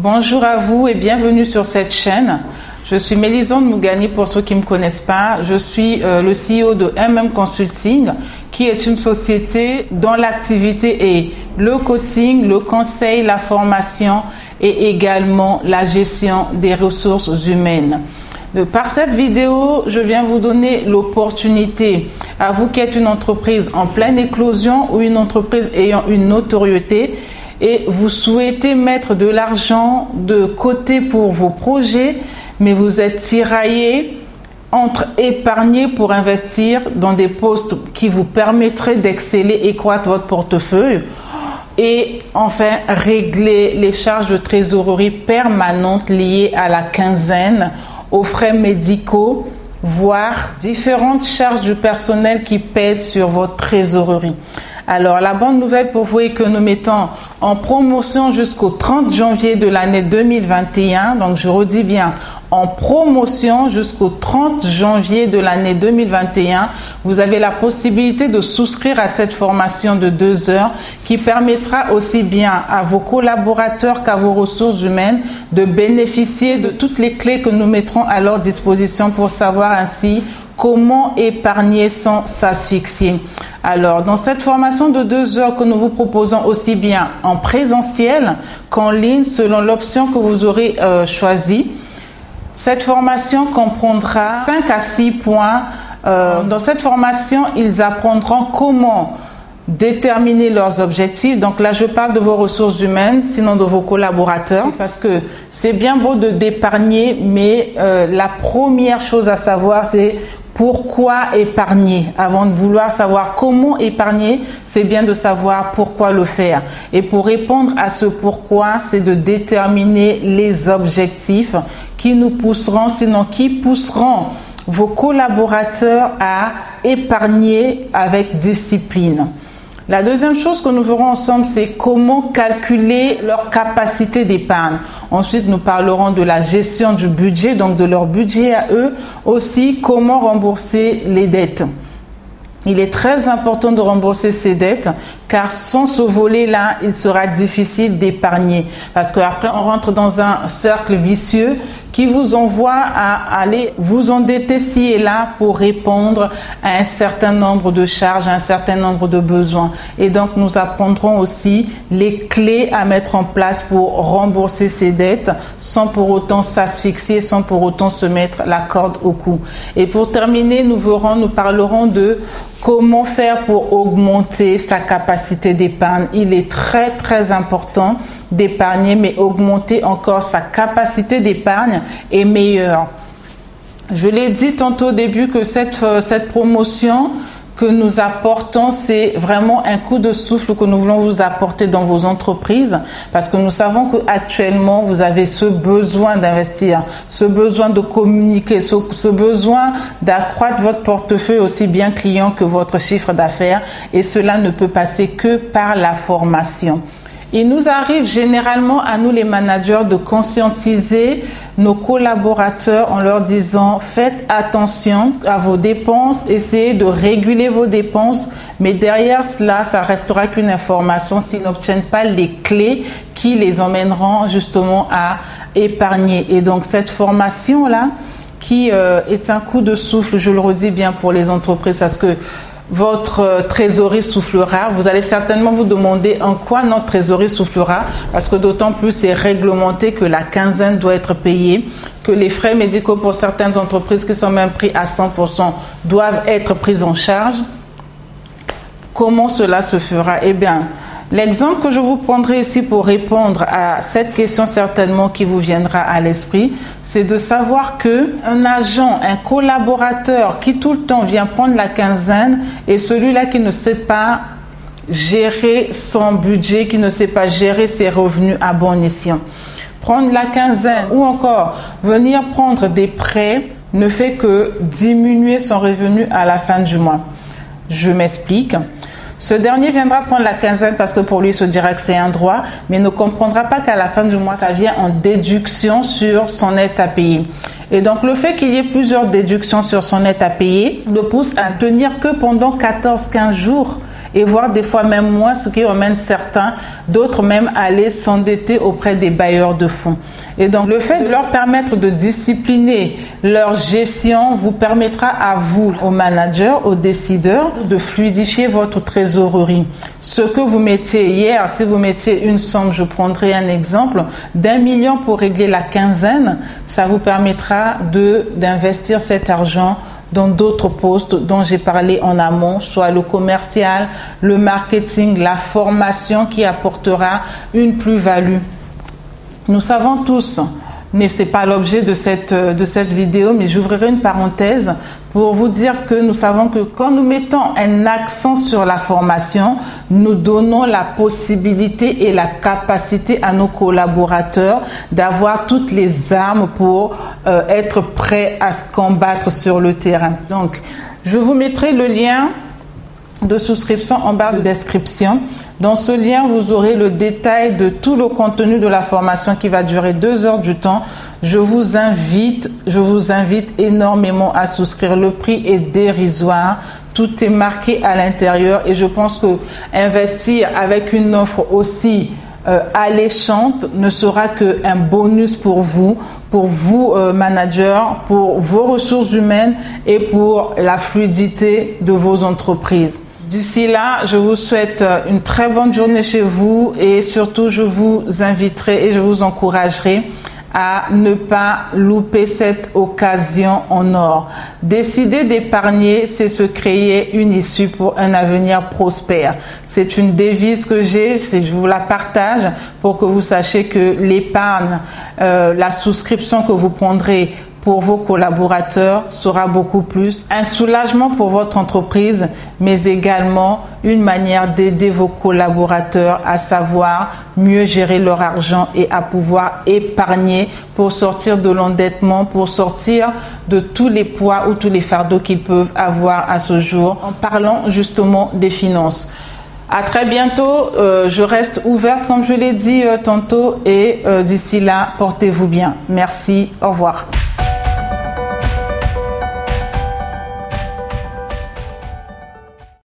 Bonjour à vous et bienvenue sur cette chaîne. Je suis Mélisande Mougani pour ceux qui ne me connaissent pas. Je suis le CEO de MM Consulting qui est une société dont l'activité est le coaching, le conseil, la formation et également la gestion des ressources humaines. Par cette vidéo, je viens vous donner l'opportunité à vous qui êtes une entreprise en pleine éclosion ou une entreprise ayant une notoriété et vous souhaitez mettre de l'argent de côté pour vos projets, mais vous êtes tiraillé entre épargner pour investir dans des postes qui vous permettraient d'exceller et croître votre portefeuille et enfin régler les charges de trésorerie permanentes liées à la quinzaine, aux frais médicaux, voire différentes charges du personnel qui pèsent sur votre trésorerie. Alors, la bonne nouvelle pour vous est que nous mettons en promotion jusqu'au 30 janvier de l'année 2021. Donc, je redis bien, en promotion jusqu'au 30 janvier de l'année 2021. Vous avez la possibilité de souscrire à cette formation de 2 heures qui permettra aussi bien à vos collaborateurs qu'à vos ressources humaines de bénéficier de toutes les clés que nous mettrons à leur disposition pour savoir ainsi comment épargner sans s'asphyxier. Alors, dans cette formation de 2 heures que nous vous proposons aussi bien en présentiel qu'en ligne selon l'option que vous aurez choisie, cette formation comprendra 5 à 6 points. Dans cette formation, ils apprendront comment déterminer leurs objectifs. Donc là, je parle de vos ressources humaines, sinon de vos collaborateurs, parce que c'est bien beau d'épargner, mais la première chose à savoir, c'est pourquoi épargner. Avant de vouloir savoir comment épargner, c'est bien de savoir pourquoi le faire. Et pour répondre à ce pourquoi, c'est de déterminer les objectifs qui nous pousseront, sinon qui pousseront vos collaborateurs à épargner avec discipline. La deuxième chose que nous verrons ensemble, c'est comment calculer leur capacité d'épargne. Ensuite, nous parlerons de la gestion du budget, donc de leur budget à eux. Aussi, comment rembourser les dettes. Il est très important de rembourser ces dettes car sans ce volet-là, il sera difficile d'épargner. Parce qu'après, on rentre dans un cercle vicieux qui vous envoie à aller vous endetter ci et là pour répondre à un certain nombre de charges, à un certain nombre de besoins. Et donc, nous apprendrons aussi les clés à mettre en place pour rembourser ces dettes sans pour autant s'asphyxier, sans pour autant se mettre la corde au cou. Et pour terminer, nous parlerons de comment faire pour augmenter sa capacité d'épargne. Il est très très important d'épargner, mais augmenter encore sa capacité d'épargne est meilleure. Je l'ai dit tantôt au début que cette promotion que nous apportons, c'est vraiment un coup de souffle que nous voulons vous apporter dans vos entreprises parce que nous savons qu'actuellement, vous avez ce besoin d'investir, ce besoin de communiquer, ce besoin d'accroître votre portefeuille aussi bien client que votre chiffre d'affaires et cela ne peut passer que par la formation. Il nous arrive généralement à nous les managers de conscientiser nos collaborateurs en leur disant faites attention à vos dépenses, essayez de réguler vos dépenses, mais derrière cela, ça restera qu'une information s'ils n'obtiennent pas les clés qui les emmèneront justement à épargner. Et donc cette formation-là qui est un coup de souffle, je le redis bien pour les entreprises parce que votre trésorerie soufflera. Vous allez certainement vous demander en quoi notre trésorerie soufflera parce que d'autant plus c'est réglementé que la quinzaine doit être payée, que les frais médicaux pour certaines entreprises qui sont même pris à 100% doivent être pris en charge. Comment cela se fera? Eh bien, l'exemple que je vous prendrai ici pour répondre à cette question certainement qui vous viendra à l'esprit, c'est de savoir que un agent, un collaborateur qui tout le temps vient prendre la quinzaine est celui-là qui ne sait pas gérer son budget, qui ne sait pas gérer ses revenus à bon escient. Prendre la quinzaine ou encore venir prendre des prêts ne fait que diminuer son revenu à la fin du mois. Je m'explique. Ce dernier viendra prendre la quinzaine parce que pour lui, il se dira que c'est un droit, mais ne comprendra pas qu'à la fin du mois, ça vient en déduction sur son net à payer. Et donc, le fait qu'il y ait plusieurs déductions sur son net à payer le pousse à tenir que pendant 14-15 jours et voire des fois même moins, ce qui emmène d'autres même à aller s'endetter auprès des bailleurs de fonds. Et donc le fait de leur permettre de discipliner leur gestion vous permettra à vous, aux managers, aux décideurs, de fluidifier votre trésorerie. Ce que vous mettiez hier, si vous mettiez une somme, je prendrai un exemple, d'1 million pour régler la quinzaine, ça vous permettra d'investir cet argent dans d'autres postes dont j'ai parlé en amont, soit le commercial, le marketing, la formation qui apportera une plus-value. Nous savons tous, mais ce n'est pas l'objet de cette vidéo, mais j'ouvrirai une parenthèse pour vous dire que nous savons que quand nous mettons un accent sur la formation, nous donnons la possibilité et la capacité à nos collaborateurs d'avoir toutes les armes pour être prêts à se combattre sur le terrain. Donc, je vous mettrai le lien de souscription en barre de description. Dans ce lien, vous aurez le détail de tout le contenu de la formation qui va durer 2 heures du temps. Je vous invite énormément à souscrire. Le prix est dérisoire. Tout est marqué à l'intérieur et je pense que investir avec une offre aussi alléchante ne sera qu'un bonus pour vous managers, pour vos ressources humaines et pour la fluidité de vos entreprises. D'ici là, je vous souhaite une très bonne journée chez vous et surtout, je vous inviterai et je vous encouragerai à ne pas louper cette occasion en or. Décider d'épargner, c'est se créer une issue pour un avenir prospère. C'est une devise que j'ai, je vous la partage pour que vous sachiez que l'épargne, la souscription que vous prendrez pour vos collaborateurs sera beaucoup plus un soulagement pour votre entreprise, mais également une manière d'aider vos collaborateurs à savoir mieux gérer leur argent et à pouvoir épargner pour sortir de l'endettement, pour sortir de tous les poids ou tous les fardeaux qu'ils peuvent avoir à ce jour en parlant justement des finances. À très bientôt, je reste ouverte comme je l'ai dit tantôt et d'ici là, portez-vous bien. Merci, au revoir.